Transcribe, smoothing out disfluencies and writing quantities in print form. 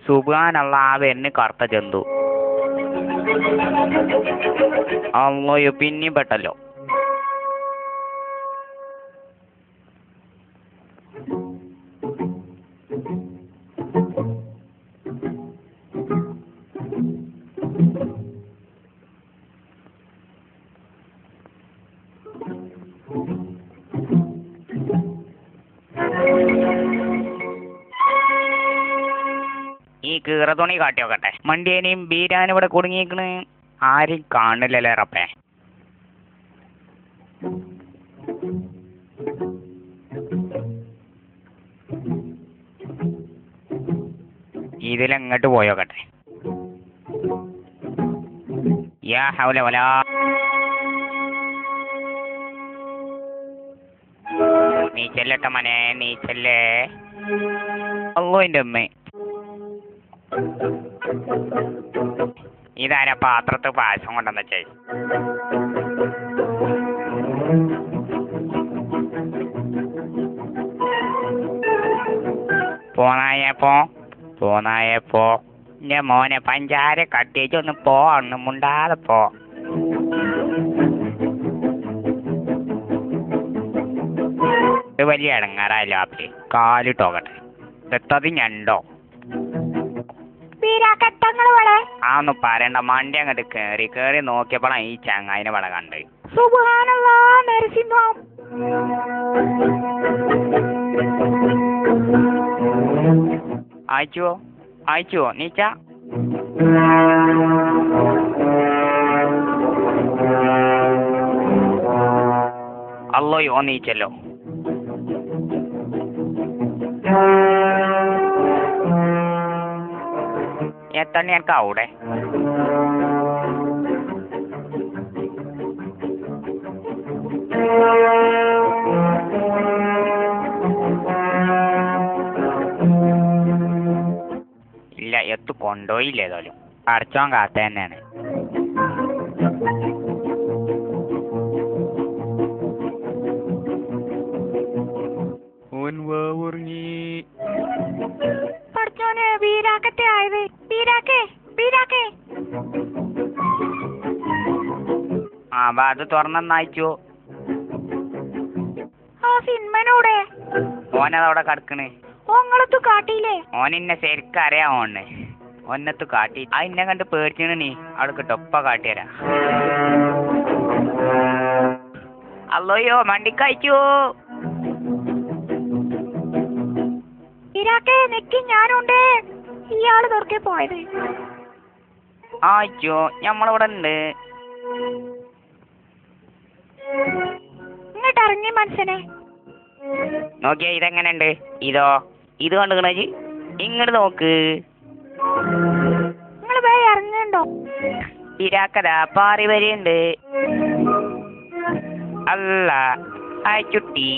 സുബ്ഹാനല്ലാഹ് വരുന്ന കറുത്ത ജന്തു. അള്ളയോ പിന്നെയും പെട്ടല്ലോ. ഈ കീറ തുണി കാട്ടി നോക്കട്ടെ. മണ്ടിയേനെയും ബീരാനും ഇവിടെ കുടുങ്ങിയിരിക്കണ്. ആരും കാണില്ലല്ലേ റപ്പേ. ഇതിലെങ്ങോട്ട് പോയോക്കട്ടെ. യാ ഹൗല വലാ. നീ ചെല്ലട്ട മനെ, നീ ചെല്ലേ. അല്ലോ എൻ്റെ അമ്മേ. ഇതാരാ പാത്രത്ത് പായസം കൊണ്ടെന്ന് വെച്ചേ? പോന്നായപ്പോ എന്റെ മോനെ പഞ്ചാര കട്ടിയേച്ച് ഒന്ന് പോ, ഒന്ന് മുണ്ടാതെ പോ. ഇത് വലിയ ഇടങ്ങാറായല്ലോ. ആപ്പി കാലിട്ടോക്കട്ടെ. എത്തത് ഞണ്ടോ? ആ ഒന്നും പറയണ്ട. മണ്ടി അങ്ങോട്ട് കേറി നോക്കിയപ്പോഴാണ് ഈ ചങ്ങായിനെ വള കണ്ട്. സുബ്ഹാനല്ലാഹ് നരസിംഹം. അയച്ചുവോ നീച്ച? അല്ലോയോ നീച്ചല്ലോ. എത്തന്നെ എനിക്ക് അവിടെ ഇല്ല. എത്തു കൊണ്ടുപോയില്ല. ഏതായാലും അടച്ചോൻ കാത്ത തന്നെയാണ്. ഉറങ്ങി. പഠിച്ചോനെ വീരാക്കത്തെ ആയത്. വീരാക്കേ. ആ അത് തുറന്നയച്ചോ. ആ സിനിമനോടെ ഓനതവിടെ കിടക്കണ്. ഓങ്ങളത്തു കാട്ടിയില്ലേ? ഓനെന്നെ ശരിക്കും അറിയാം. ഒന്നത്ത് കാട്ടി. ആ ഇന്നെ കണ്ട് പേടിച്ചിന്. നീ അവിടെ കിട്ടോ ഒപ്പ കാട്ടിയരാ. അല്ലോയോ മണ്ടിക്കയച്ചോ. വീരാക്കേ നിക്ക്, ഞാനുണ്ട്. ഇയാള് തുറക്കെ പോയത്. ആയിച്ചോ ഞമ്മളിവിടെ ഉണ്ട്. ഇങ്ങോട്ട് ഇറങ്ങി മനുഷ്യനെ. നോക്കിയാ ഇതെങ്ങനെയുണ്ട്? ഇത് കണ്ടുകണി. ഇങ്ങോട്ട് നോക്ക്. നിങ്ങള് വേഗം ഇറങ്ങണ്ടോ? പിരാക്കതാ പാറി വരെയുണ്ട്. അല്ല അയച്ചുട്ടി.